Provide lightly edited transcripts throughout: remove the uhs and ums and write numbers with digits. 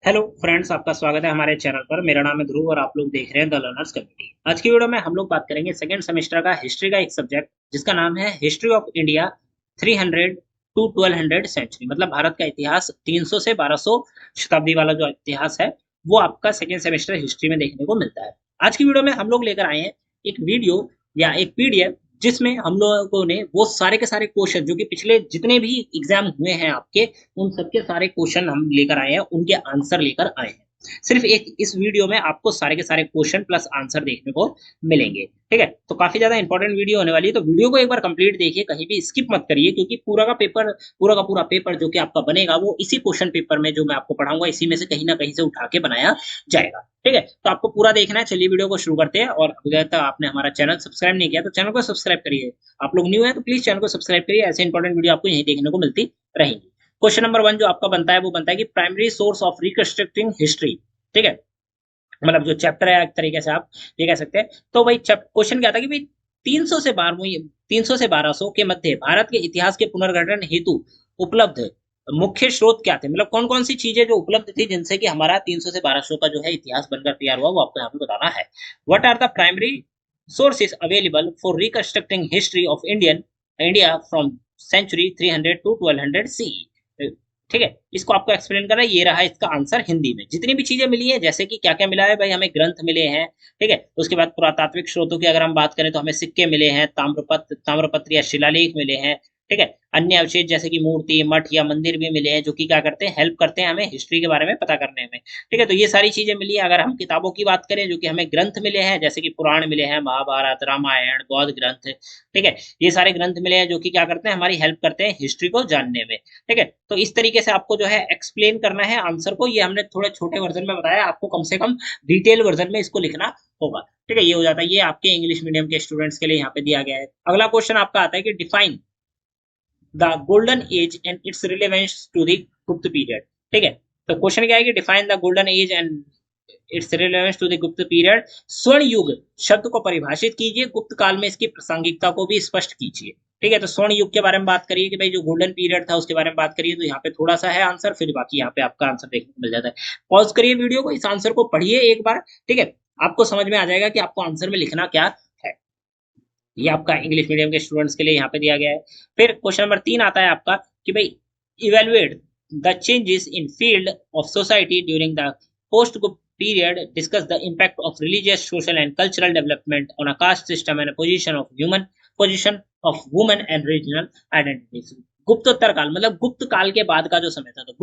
Hello friends, आपका स्वागत है हमारे चैनल पर। मेरा नाम है ध्रुव और आप लोग देख रहे हैं द लर्नर्स कम्युनिटी। आज की वीडियो में हम लोग बात करेंगे सेकंड सेमेस्टर का हिस्ट्री का एक सब्जेक्ट जिसका नाम है history of India 300 to 1200 century. मतलब भारत का इतिहास 300 से 1200 शताब्दी वाला जो इतिहास है वो आपका सेकंड सेमेस्टर हिस्ट्री में देखने को मिलता है। आज की वीडियो में हम लोग लेकर आए हैं एक वीडियो या एक पीडीएफ जिसमें हम लोगों ने वो सारे के सारे क्वेश्चन जो कि पिछले जितने भी एग्जाम हुए हैं आपके, उन सबके सारे क्वेश्चन हम लेकर आए हैं, उनके आंसर लेकर आए हैं। सिर्फ एक इस वीडियो में आपको सारे के सारे क्वेश्चन प्लस आंसर देखने को मिलेंगे। ठीक है, तो काफी ज्यादा इंपॉर्टेंट वीडियो होने वाली है, तो वीडियो को एक बार कंप्लीट देखिए, कहीं भी स्किप मत करिए, क्योंकि पूरा का पूरा पेपर जो कि आपका बनेगा वो इसी क्वेश्चन पेपर में जो मैं आपको पढ़ाऊंगा इसी में से कहीं ना कहीं से उठा के बनाया जाएगा। ठीक है, तो आपको पूरा देखना है। चलिए वीडियो को शुरू करते हैं। और अगर तक आपने हमारा चैनल सब्सक्राइब नहीं किया तो चैनल को सब्सक्राइब करिए। आप लोग न्यू है तो प्लीज चैनल को सब्सक्राइब करिए, ऐसे इंपॉर्टेंट वीडियो आपको यहीं देखने को मिलती रहेंगी। क्वेश्चन नंबर 1 जो आपका बनता है वो बनता है कि primary source of reconstructing history. ठीक है, मतलब जो चैप्टर है एक तरीके से आप ये कह सकते हैं। तो भाई क्वेश्चन क्या था कि भाई 300 से 1200 के मध्य भारत के इतिहास के पुनर्गठन हेतु उपलब्ध मुख्य स्रोत क्या थे। मतलब कौन कौन सी चीजें जो उपलब्ध थी जिनसे कि हमारा 300 से 1200 का जो है इतिहास बनकर तैयार हुआ, वो आपको यहाँ पे बताना है। What are the primary sources available for reconstructing history of India from century 300 to 1200 C. ठीक है, इसको आपको एक्सप्लेन करना है। ये रहा इसका आंसर हिंदी में। जितनी भी चीजें मिली है, जैसे कि क्या क्या मिला है भाई, हमें ग्रंथ मिले हैं। ठीक है, उसके बाद पुरातात्विक स्रोतों की अगर हम बात करें तो हमें सिक्के मिले हैं, ताम्रपत्र या शिलालेख मिले हैं। ठीक है, अन्य अवशेष जैसे कि मूर्ति, मठ या मंदिर भी मिले हैं, जो कि क्या करते हैं, हेल्प करते हैं हमें हिस्ट्री के बारे में पता करने में। ठीक है, तो ये सारी चीजें मिली है। अगर हम किताबों की बात करें, जो कि हमें ग्रंथ मिले हैं, जैसे कि पुराण मिले हैं, महाभारत, रामायण, बौद्ध ग्रंथ। ठीक है, ये सारे ग्रंथ मिले हैं जो कि क्या करते हैं, हमारी हेल्प करते हैं हिस्ट्री को जानने में। ठीक है, तो इस तरीके से आपको जो है एक्सप्लेन करना है आंसर को। ये हमने थोड़े छोटे वर्जन में बताया, आपको कम से कम डिटेल वर्जन में इसको लिखना होगा। ठीक है, ये हो जाता है। ये आपके इंग्लिश मीडियम के स्टूडेंट्स के लिए यहाँ पे दिया गया है। अगला क्वेश्चन आपका आता है कि define the golden age and its relevance to the Gupta period. ठीक है, तो क्वेश्चन क्या है कि define the golden age and its relevance to the Gupta period. स्वर्ण युग शब्द को परिभाषित कीजिए, गुप्त काल में इसकी प्रासंगिकता को भी स्पष्ट कीजिए। ठीक है, तो स्वर्ण युग के बारे में बात करिए कि भाई जो गोल्डन पीरियड था उसके बारे में बात करिए। तो यहाँ पे थोड़ा सा है आंसर, फिर बाकी यहाँ पे आपका आंसर देखने को मिल जाता है। पॉज करिए वीडियो को, इस आंसर को पढ़िए एक बार। ठीक है, आपको समझ में आ जाएगा कि आपको आंसर में लिखना क्या है। ये आपका इंग्लिश मीडियम के स्टूडेंट्स के लिए यहाँ पे दिया गया है। फिर क्वेश्चन नंबर 3 आता है आपका कि भाई evaluate the changes in field of society during the post period, discuss the impact of religious, social and cultural development on a caste system and a position of women and regional identities। गुप्तोत्तर काल मतलब गुप्त काल के बाद का जो समय था, तो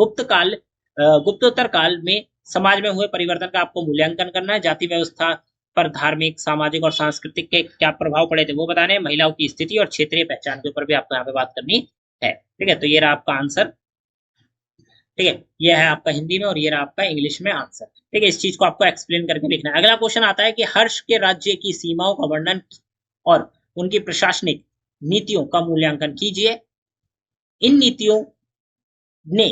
गुप्तोत्तर काल में समाज में हुए परिवर्तन का आपको मूल्यांकन करना है। जाति व्यवस्था पर धार्मिक, सामाजिक और सांस्कृतिक के क्या प्रभाव पड़े थे वो बताने हैं। महिलाओं की स्थिति और क्षेत्रीय पहचान के ऊपर भी आपको यहाँ पे बात करनी है। ठीक है, तो ये रहा आपका आंसर। ठीक है, ये है आपका हिंदी में और ये रहा आपका इंग्लिश में आंसर। ठीक है, इस चीज को आपको एक्सप्लेन करके लिखना है। अगला क्वेश्चन आता है कि हर्ष के राज्य की सीमाओं का वर्णन और उनकी प्रशासनिक नीतियों का मूल्यांकन कीजिए। इन नीतियों ने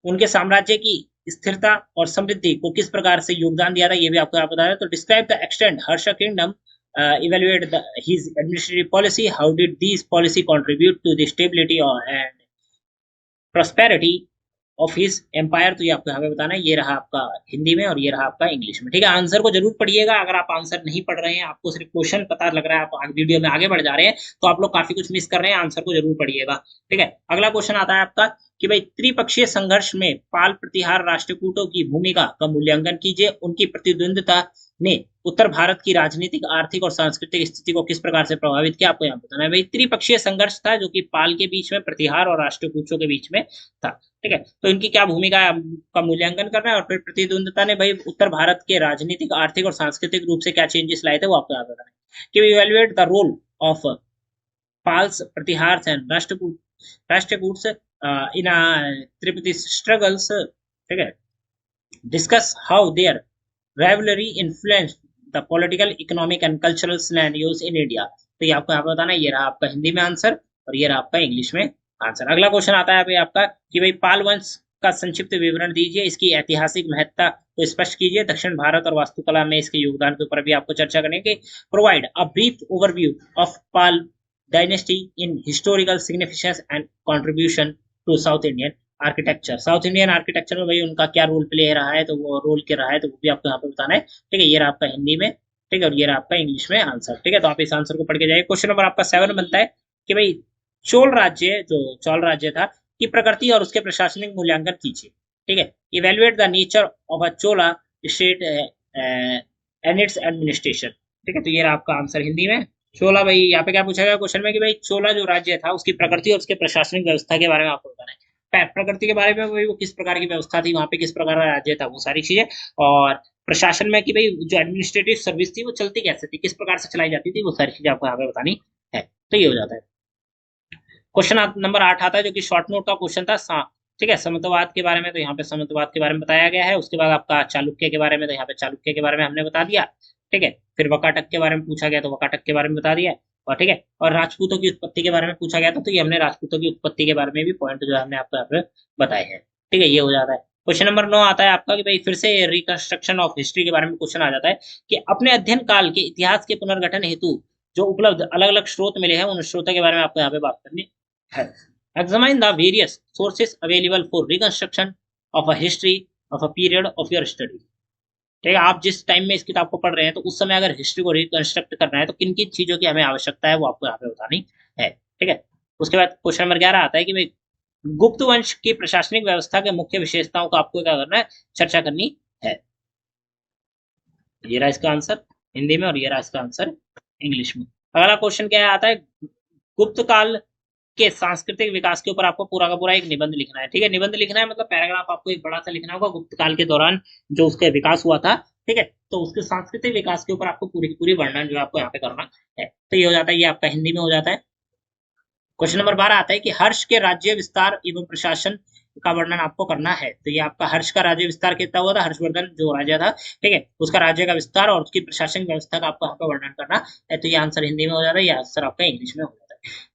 उनके साम्राज्य की स्थिरता और समृद्धि को किस प्रकार से योगदान दिया था, ये भी आपको बता रहा है। तो describe the extent Harsh kingdom evaluate his administrative policy, how did these policy contribute to the stability and prosperity of his empire. तो ये आपको यहाँ पे बताना है। ये रहा आपका हिंदी में और ये रहा आपका इंग्लिश में। ठीक है, आंसर को जरूर पढ़िएगा। अगर आप आंसर नहीं पढ़ रहे हैं, आपको सिर्फ क्वेश्चन पता लग रहा है, आप वीडियो में आगे बढ़ जा रहे हैं, तो आप लोग काफी कुछ मिस कर रहे हैं। आंसर को जरूर पढ़िएगा। ठीक है, अगला क्वेश्चन आता है आपका कि भाई त्रिपक्षीय संघर्ष में पाल प्रतिहार राष्ट्रकूटों की भूमिका का मूल्यांकन कीजिए। उनकी प्रतिद्वंद्विता ने उत्तर भारत की राजनीतिक, आर्थिक और सांस्कृतिक स्थिति को किस प्रकार से प्रभावित किया, आपको यहाँ बताना है। भाई त्रिपक्षीय संघर्ष था जो कि पाल के बीच में, प्रतिहार और राष्ट्रकूटों के बीच में था। ठीक है, तो इनकी क्या भूमिका है का मूल्यांकन करना है। और फिर प्रतिद्वंदता ने भाई उत्तर भारत के राजनीतिक, आर्थिक और सांस्कृतिक रूप से क्या चेंजेस लाए थे वो आपको याद बताना है। कि evaluate the role of Palas, Pratihara and Rashtrakutas in tripartite struggles. ठीक है, discuss how their rivalry influenced the political, economic and cultural scenarios in India। तो ये आपको यहाँ पे बताना है। ये रहा आपका हिंदी में आंसर और ये रहा आपका इंग्लिश में आंसर। अगला क्वेश्चन आता है अभी आपका कि भाई पाल वंश का संक्षिप्त विवरण दीजिए, इसकी ऐतिहासिक महत्ता को स्पष्ट कीजिए। दक्षिण भारत और वास्तुकला में इसके योगदान के ऊपर भी आपको चर्चा करेंगे। Provide a brief overview of Pala dynasty in historical significance and contribution to South Indian architecture, South Indian architecture में भाई उनका क्या रोल प्ले रहा है, तो वो रोल क्या रहा है तो वो भी आपको यहाँ पे बताना है। ठीक है, ये रहा आपका हिंदी में। ठीक है, और ये रहा आपका इंग्लिश में आंसर। ठीक है, तो आप इस आंसर को पढ़ के जाइए। क्वेश्चन नंबर आपका 7 बनता है कि भाई चोल राज्य, जो चोल राज्य था, की प्रकृति और उसके प्रशासनिक मूल्यांकन कीजिए। ठीक है, evaluate the nature of a Chola state and it's administration. ठीक है, तो ये रहा आपका आंसर हिंदी में। चोला, भाई यहाँ पे क्या पूछा गया क्वेश्चन में कि भाई चोला जो राज्य था उसकी प्रकृति और उसके प्रशासनिक व्यवस्था के बारे में आपको बताना है। प्रकृति के बारे में भाई वो किस प्रकार की व्यवस्था थी, वहां पे किस प्रकार का राज्य था, वो सारी चीजें। और प्रशासन में कि भाई जो एडमिनिस्ट्रेटिव सर्विस थी वो चलती कैसे थी, किस प्रकार से चलाई जाती थी, वो सारी चीजें आपको यहाँ पे बतानी है। तो ये हो जाता है। क्वेश्चन नंबर 8 आता है जो कि शॉर्ट नोट का क्वेश्चन था। ठीक है, सामंतवाद के बारे में, तो यहाँ पे सामंतवाद के बारे में बताया गया है। उसके बाद आपका चालुक्य के बारे में, तो यहाँ पे चालुक्य के बारे में हमने बता दिया। ठीक है, फिर वकाटक के बारे में पूछा गया तो वकाटक के बारे में बता दिया। और ठीक है, और राजपूतों की उत्पत्ति के बारे में पूछा गया था, तो ये हमने राजपूतों की उत्पत्ति के बारे में भी पॉइंट जो है हमने आपको यहाँ पे बताए हैं। ठीक है, ये हो जाता है। क्वेश्चन नंबर 9 आता है आपका कि भाई फिर से रिकंस्ट्रक्शन ऑफ हिस्ट्री के बारे में क्वेश्चन आ जाता है कि अपने अध्ययन काल के इतिहास के पुनर्गठन हेतु जो उपलब्ध अलग अलग स्रोत मिले हैं उन स्रोतों के बारे में आपको यहाँ पे बात करनी है। Examine the various sources available for reconstruction of a history of a period of your study। ठीक है, आप जिस टाइम में इस किताब को पढ़ रहे हैं तो उस समय अगर हिस्ट्री को रिकंस्ट्रक्ट करना है तो किन किन चीजों की हमें आवश्यकता है वो आपको यहाँ पे बतानी है। ठीक है, उसके बाद क्वेश्चन नंबर 11 आता है कि भाई गुप्त वंश की प्रशासनिक व्यवस्था के मुख्य विशेषताओं को आपको क्या करना है, चर्चा करनी है। ये रहा इसका आंसर हिंदी में और ये रहा इसका आंसर इंग्लिश में। अगला क्वेश्चन क्या आता है, गुप्त काल के सांस्कृतिक विकास के ऊपर आपको पूरा का पूरा एक निबंध लिखना है। ठीक है, निबंध लिखना है मतलब पैराग्राफ आपको एक बड़ा सा लिखना होगा गुप्त काल के दौरान जो उसका विकास हुआ था। ठीक है, तो उसके सांस्कृतिक विकास के ऊपर आपको पूरी पूरी वर्णन जो है आपको यहाँ पे करना है। तो ये हो जाता है, ये आपका हिंदी में हो जाता है। क्वेश्चन नंबर 12 आता है कि हर्ष के राज्य विस्तार एवं प्रशासन का वर्णन आपको करना है। तो ये आपका हर्ष का राज्य विस्तार कितना हुआ था, हर्षवर्धन जो राजा था, ठीक है, उसका राज्य का विस्तार और उसकी प्रशासनिक व्यवस्था का आपको यहाँ पे वर्णन करना है। तो ये आंसर हिंदी में हो जाता है, ये आंसर आपका इंग्लिश में हो जाता है।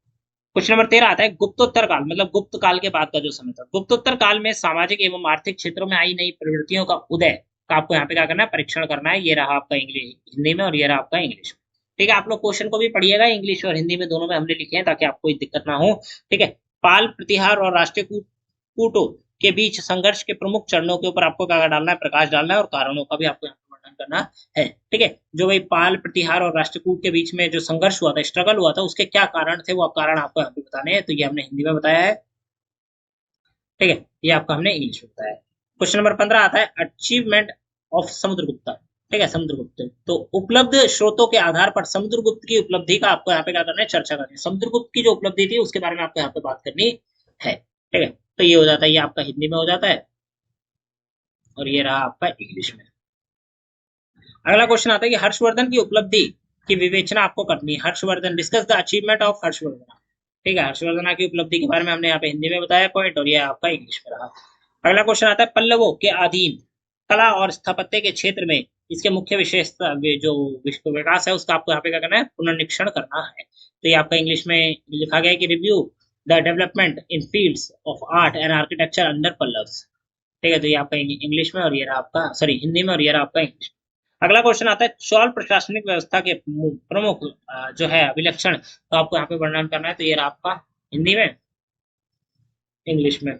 क्वेश्चन नंबर 13 आता है गुप्तोत्तर काल, मतलब गुप्त काल के बाद का जो समय था। गुप्तोत्तर काल में सामाजिक एवं आर्थिक क्षेत्रों में आई नई प्रवृत्तियों का उदय का आपको यहाँ पे क्या करना है, परीक्षण करना है। ये रहा आपका इंग्लिश हिंदी में और ये रहा आपका इंग्लिश में। ठीक है, आप लोग क्वेश्चन को भी पढ़िएगा, इंग्लिश और हिंदी में दोनों में हमने लिखे हैं ताकि आपको कोई दिक्कत ना हो। ठीक है, पाल प्रतिहार और राष्ट्रीय कूटों के बीच संघर्ष के प्रमुख चरणों के ऊपर आपको क्या डालना है, प्रकाश डालना है और कारणों का भी आपको यहाँ पे वर्णन करना है। ठीक है, जो भाई पाल प्रतिहार और राष्ट्रकूट के बीच में जो संघर्ष हुआ था, स्ट्रगल हुआ था, उसके क्या कारण थे वो कारण आपको यहाँ पे बताने हैं। तो ये हमने हिंदी में बताया है। ठीक है, ये आपका हमने इंग्लिश में बताया है। क्वेश्चन नंबर 15 आता है अचीवमेंट ऑफ समुद्रगुप्ता। ठीक है, समुद्रगुप्त, तो उपलब्ध स्रोतों के आधार पर समुद्रगुप्त की उपलब्धि का आपको यहाँ पे क्या करना है, चर्चा करनी है। समुद्रगुप्त की जो उपलब्धि थी उसके बारे में आपको यहाँ पे बात करनी है। ठीक है, तो ये हो जाता है, ये आपका हिंदी में हो जाता है और ये रहा आपका इंग्लिश में। अगला क्वेश्चन आता है कि हर्षवर्धन की उपलब्धि की विवेचना आपको करनी है। Harshvardhan, discuss the achievement of Harshvardhan. ठीक है, हर्षवर्धन की उपलब्धि के बारे में हमने यहाँ पे हिंदी में बताया पॉइंट और ये आपका इंग्लिश में रहा। अगला क्वेश्चन आता है पल्लवों के अधीन कला और स्थापत्य के क्षेत्र में इसके मुख्य विशेषता जो विकास है उसका आपको यहाँ पे क्या करना है, पुनर्निरीक्षण करना है। तो ये आपका इंग्लिश में लिखा गया है कि review the development in fields of art and architecture under Pallavas. ठीक है, तो ये आपका इंग्लिश में और ये रहा आपका, सॉरी हिंदी में और ये रहा आपका इंग्लिश। अगला क्वेश्चन आता है चौल प्रशासनिक व्यवस्था के प्रमुख जो है विलक्षण, तो आपको यहाँ पे वर्णन करना है। तो ये रहा आपका हिंदी में, इंग्लिश में।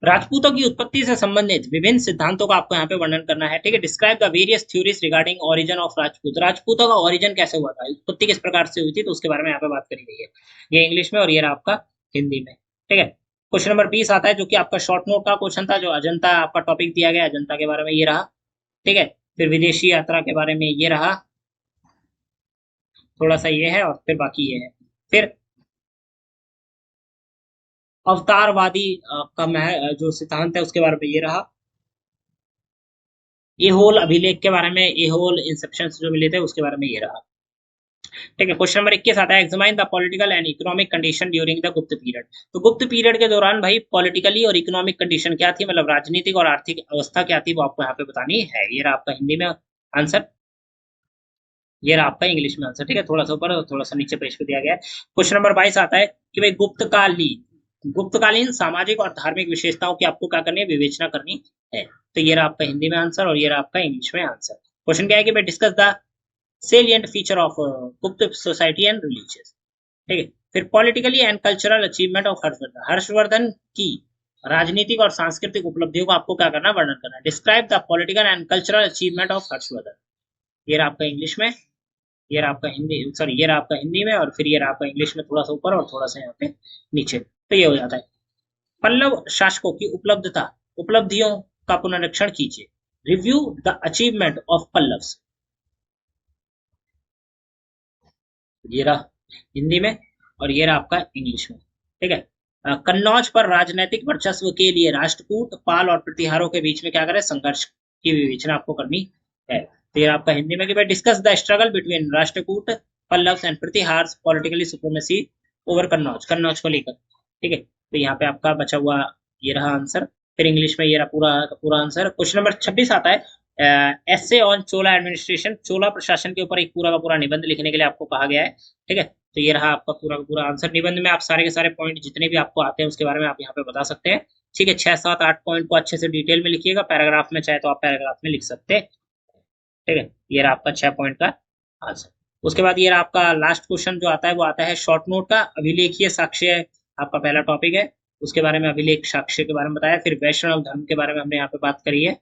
राजपूतों की उत्पत्ति से संबंधित विभिन्न सिद्धांतों का आपको यहाँ पे वर्णन करना है। ठीक है, describe the various theories regarding origin of Rajput. राजपूतों का ओरिजिन कैसे हुआ था, उत्पत्ति किस प्रकार से हुई थी, तो उसके बारे में यहाँ पे बात करी गई है। ये इंग्लिश में और ये रहा आपका हिंदी में। ठीक है, क्वेश्चन नंबर 20 आता है जो कि आपका शॉर्ट नोट का क्वेश्चन था, जो अजंता आपका टॉपिक दिया गया, अजंता के बारे में ये रहा। ठीक है, फिर विदेशी यात्रा के बारे में ये रहा, थोड़ा सा ये है और फिर बाकी ये है। फिर अवतारवादी का जो सिद्धांत है उसके बारे में ये रहा। एहोल अभिलेख के बारे में, एहोल इंसेप्शन जो मिले थे उसके बारे में ये रहा। ठीक है, क्वेश्चन नंबर 21 आता है examine the political and economic condition during the Gupta period. तो गुप्त पीरियड के दौरान भाई पॉलिटिकली और इकोनॉमिक कंडीशन क्या थी, मतलब राजनीतिक और आर्थिक अवस्था क्या थी, वो आपको यहाँ पे बतानी है। ये रहा आपका हिंदी में आंसर, ये रहा आपका इंग्लिश में आंसर। ठीक है, थोड़ा सा ऊपर और थोड़ा सा नीचे पेश कर दिया गया है। क्वेश्चन नंबर 22 आता है कि भाई गुप्तकालीन सामाजिक और धार्मिक विशेषताओं की आपको क्या करनी है, विवेचना करनी है। तो ये रहा आपका हिंदी में आंसर और ये रहा आपका इंग्लिश में आंसर। क्वेश्चन क्या है कि भाई discuss the salient feature of गुप्त सोसाइटी एंड रिलीजियस। ठीक है, फिर politically and cultural achievement of Harshvardhan, Harshvardhan की राजनीतिक और सांस्कृतिक उपलब्धियों को आपको क्या करना, वर्णन करना है। Describe the political and cultural achievement of Harshvardhan, ये रहा आपका इंग्लिश में, ये रहा आपका हिंदी, सॉरी ये रहा आपका हिंदी में, और फिर ये रहा आपका इंग्लिश में, थोड़ा सा ऊपर और थोड़ा सा यहाँ पे नीचे, तो ये हो जाता है। पल्लव शासकों की उपलब्धियों का पुनरीक्षण कीजिए। Review the achievement of Pallavas, ये रहा हिंदी में और ये रहा आपका इंग्लिश में, ठीक है। कन्नौज पर राजनीतिक वर्चस्व के लिए राष्ट्रकूट, पाल और प्रतिहारों के बीच में क्या करें, संघर्ष की विवेचना आपको करनी है। तो ये आपका हिंदी में कि भाई discuss the struggle between Rashtrakuta, Pallavas and Pratiharas, politically supremacy over Kannauj, Kannauj को लेकर, ठीक है। तो यहाँ पे आपका बचा हुआ ये रहा आंसर। फिर इंग्लिश में ये रहा पूरा पूरा आंसर। क्वेश्चन नंबर 26 आता है, एसे ऑन चोला एडमिनिस्ट्रेशन, चोला प्रशासन के ऊपर एक पूरा का पूरा निबंध लिखने के लिए आपको कहा गया है, ठीक है। तो ये रहा आपका पूरा का पूरा आंसर। निबंध में आप सारे के सारे पॉइंट जितने भी आपको आते हैं उसके बारे में आप यहाँ पे बता सकते हैं, ठीक है। 6, 7, 8 पॉइंट को अच्छे से डिटेल में लिखिएगा, पैराग्राफ में चाहे तो आप पैराग्राफ में लिख सकते हैं, ठीक है। ये रहा आपका 6 पॉइंट का आंसर। उसके बाद ये रहा आपका लास्ट क्वेश्चन जो आता है वो आता है शॉर्ट नोट का। अभिलेखीय साक्ष्य आपका पहला टॉपिक है, उसके बारे में अभिलेख साक्ष्य के बारे में बताया। फिर वैष्णव धर्म के बारे में हमने यहाँ पे बात करी है,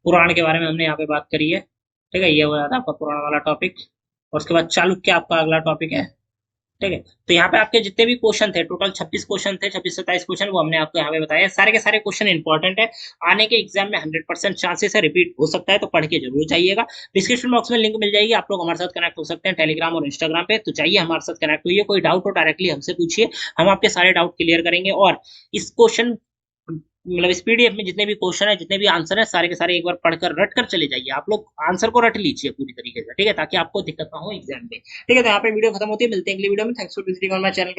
पुराण के बारे में हमने यहाँ पे बात करी है, ठीक है। ये हो जाता है आपका पुराण वाला टॉपिक। और उसके बाद चालुक्य आपका अगला टॉपिक है, ठीक है। तो यहाँ पे आपके जितने भी क्वेश्चन थे, टोटल 26 क्वेश्चन थे, 26-27 क्वेश्चन, वो हमने आपको यहाँ पे बताया। सारे के सारे क्वेश्चन इंपॉर्टेंट है, आने के एग्जाम में 100% चांसेस है रिपीट हो सकता है, तो पढ़ के जरूर जाइएगा। डिस्क्रिप्शन बॉक्स में लिंक मिल जाएगी, आप लोग हमारे साथ कनेक्ट हो सकते हैं टेलीग्राम और इंस्टाग्राम पे, तो चाहिए हमारे साथ कनेक्ट होइए। कोई डाउट हो डायरेक्टली हमसे पूछिए, हम आपके सारे डाउट क्लियर करेंगे। और इस क्वेश्चन मतलब इस पीडीएफ में जितने भी क्वेश्चन है, जितने भी आंसर है, सारे के सारे एक बार पढ़कर रट कर चले जाइए। आप लोग आंसर को रट लीजिए पूरी तरीके से, ठीक है, ताकि आपको दिक्कत ना हो एग्जाम में, ठीक है। तो यहाँ पे वीडियो खत्म होती है, मिलते हैं अगली वीडियो में। Thanks for visiting on my channel.